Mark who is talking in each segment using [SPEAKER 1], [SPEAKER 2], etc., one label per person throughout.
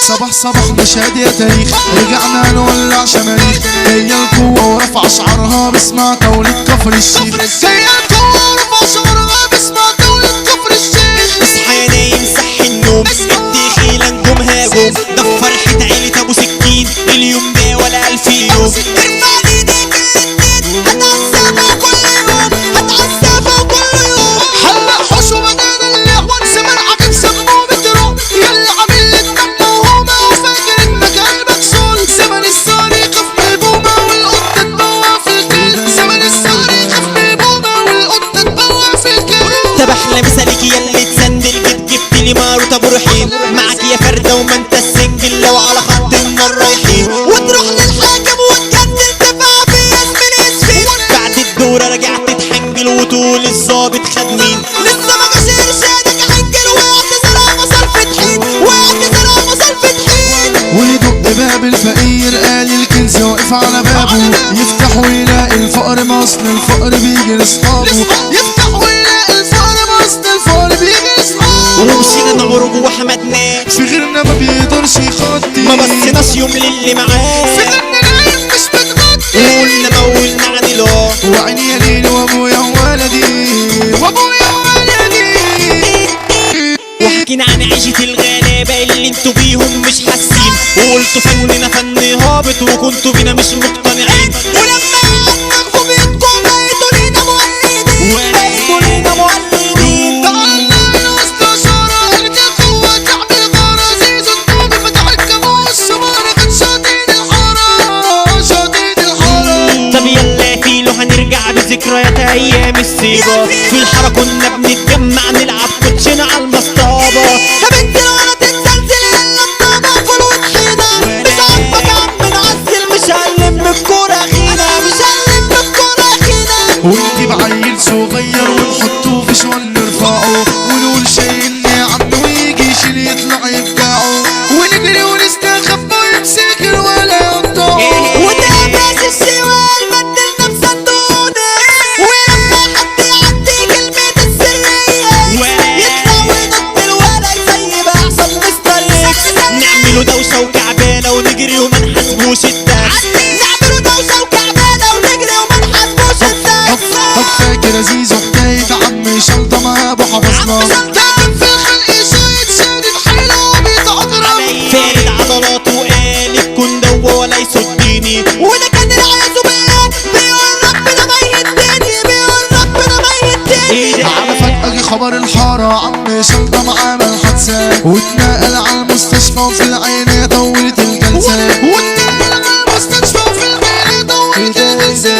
[SPEAKER 1] صباح صباح مشاهد يا تاريخ، رجعنا نولع شماريخ. جاية القوة ورفع شعرها باسمها دولة كفر الشيخ. جاية القوة ورفع شعرها باسمها دولة كفر الشيخ.
[SPEAKER 2] اصحى يا نايم صحي النوم، الدخيلة نجوم هاجم، ده فرحة عيلة ابو سكين، اليوم ده ولا 1000 يوم. ارفع ايديك الاتنين، هتعذبها كل يوم، هتعذبها كل يوم.
[SPEAKER 1] حلق حوش ومداد اللحوة زمان عجب سموه بتروح، يلا عامل لك دم وهومة وفاكر انك قلبك سول. زمن الصاري خف من البومة والقطة تبوع في الكل. زمن الصاري خف من البومة والقطة تبوع في الكل.
[SPEAKER 2] طب احلى مثالك ياللي تسندل، جبت لي ماروت ابو رحيم، معاك يا فردة وما انت السنجل، لو على خط النار رايحين. وتروح للحاكم وتجدل تفع في ياسمين ياسفين، بعد الدورة رجعت تحنجل وتقول الظابط خد مين. لسه ما جاش ارشادك حنجل، واعتذر وصل في طحين، واعتذر وصل في طحين.
[SPEAKER 1] ويدق باب الفقير قال الكنز واقف على بابه، يفتح ويلاقي الفقر مصل الفقر بيجي لاصحابه. يفتح ويلاقي الفقر مصل الفقر بيجي لاصحابه.
[SPEAKER 2] ومشينا نعرج وحمدناه،
[SPEAKER 1] في غيرنا ما بيقدرش يخطي،
[SPEAKER 2] ما بصيناش يوم للي معاه،
[SPEAKER 1] في غيرنا نايم مش بتغطي.
[SPEAKER 2] وقلنا مولنا عن الله،
[SPEAKER 1] وعيني يا ليل وابويا وولدي وابويا وولدي.
[SPEAKER 2] وحكينا عن عيشة الغلابة اللي انتوا بيهم مش حاسين، وقلتوا فننا فن هابط وكنتوا بينا مش مقتنعين. ولما قعدنا في بيتكم بقيتوا لينا مولدين، بقيتوا لينا مولدين.
[SPEAKER 1] تعالنا من وسط شارع ارجع قوة تعمل غارة، زيزو الطوبي فتح الكابوس سمارة كان شاطين الحارة شاطين الحارة.
[SPEAKER 2] طب يلا فيلو هنرجع بذكريات ايام السيبة، في الحارة كنا بنتجمع نلعب كوتشينة على المصطابة. يا بنتي لو انا تتزلزل يلا الطابة فول وطحينة، مش عاجبك يا عم نعزل، مش هنلم بالكورة اخينا، مش هنلم بالكورة اخينا.
[SPEAKER 1] ونجيب عيل صغير ونحطه في شوال نرفعه، ونقول شايلني يا عم ويجي يشيل يطلع يبدعه، ونجري ونستخبى ويمسك ولا يقطعه.
[SPEAKER 2] وده باس الشوال بدلنا بصندوقنا، ولما حد يعدي كلمة السرية يطلع وينط الولد زي ما احسن مستر اكس. نعمله دوشة وكعبانة ونجري وما نحاسبوش الدرس، نعمله دوشة وكعبانة ونجري وما نحاسبوش الدرس.
[SPEAKER 1] طب فاكر زيزو حكاية عم شلطة مع ابو حفصنا، كان في الخلق شايد شادد حيله وبيتعطرم،
[SPEAKER 2] فارد عضلاته وقال الكون دوا ولا يصدني، وده كان العياذ بالله بيقول ربنا ما يهدني، بيقول ربنا ما يهدني.
[SPEAKER 1] على فجأة جه خبر الحارة عم شلطة عمل حادثة، واتنقل على المستشفى وفي العينية طولت الجلسة. واتنقل على المستشفى وفي العينية طولت الجلسة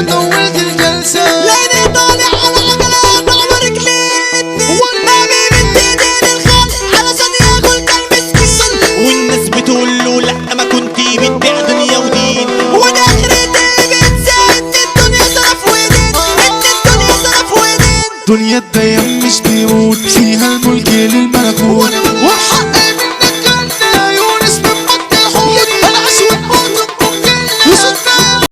[SPEAKER 1] طولت الجلسة.
[SPEAKER 2] لقيني طالع على عجلات على رجلين، ما بيمد ايدين الخلق علشان ياكل كالمسكين. والناس بتقول له لا ما كنت بتبيع دنيا ودين، وده اخرتي بتنسى ان الدنيا صرف ودين، ان الدنيا صرف ودين.
[SPEAKER 1] دنيا الديان مش بيموت فيها الملك للملكوت، والحق منك انت يا يونس من بطن الحوت. انا عشوة موت وصدنا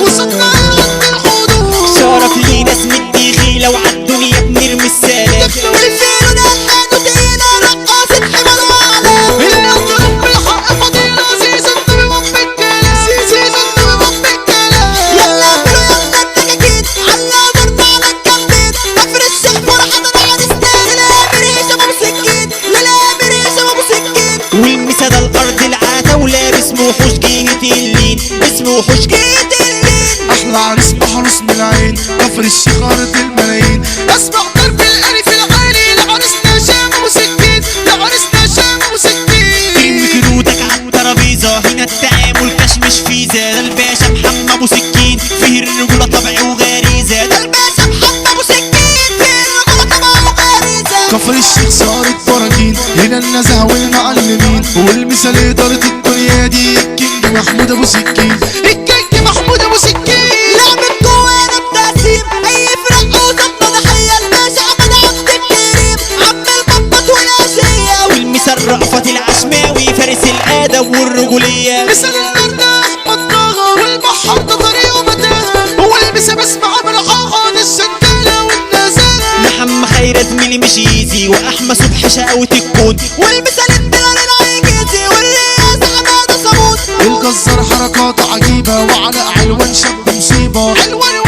[SPEAKER 1] وصدنا عند الحدود.
[SPEAKER 2] شرف لينا اسم الدخيلة وعالدنيا بنرمي السلام، والفيلو ده خانوا تقيلة رقاصة حمل وعلام.
[SPEAKER 1] اللي يضرب بالحق فضيلة زيزو النبي وام الكلام، زيزو النبي وام الكلام.
[SPEAKER 2] يلا فيلو يلا الدكاكين، على ضرب على الجنبين، كفر الشيخ فرحة عرسنا، للامر هشام ابو سكين، للامر هشام ابو سكين. والمسا ده الارض العتاولة باسمه وحوش جهة اللين، باسمه وحوش جهة اللين.
[SPEAKER 1] احلى عريس محروس من العين كفر الشيخ ارض الملايين. اسمع ضرب الالف العالي لعريسنا هشام ابو سكين، لعريسنا هشام ابو سكين.
[SPEAKER 2] ارمي كروتك عالترابيزة، هنا التعامل كاش مش فيزا، ده الباشا محمد ابو سكين، فيه الرجولة طبع وغريزة، ده الباشا محمد ابو سكين، فيه الرجولة طبع وغريزة.
[SPEAKER 1] كفر الشيخ صارت براكين، هنا النزهة والمعلمين، والمثال إدارة الدنيا دي الكينج محمود ابو سكين، الكينج محمود ابو سكين.
[SPEAKER 2] لعبة جوانا بتقسيم اي فرق وظبطة ضحية، الباشا احمد عبد الكريم، عم البطة والاشية، والمثال رأفت العشماوي فارس الادب والرجولية.
[SPEAKER 1] مثال النردة احمد طه والبحر ده طريقه متاهة، والمثال بسمع بالحاحة دي الشدالة والنزاهة.
[SPEAKER 2] محمد خير زميلي مش يزي، واحمد صبحي شقاوة الكون، والمثال الدلال العيجي
[SPEAKER 1] الجزار حركاته عجيبة وعلى علوان شاب مصيبة. علوان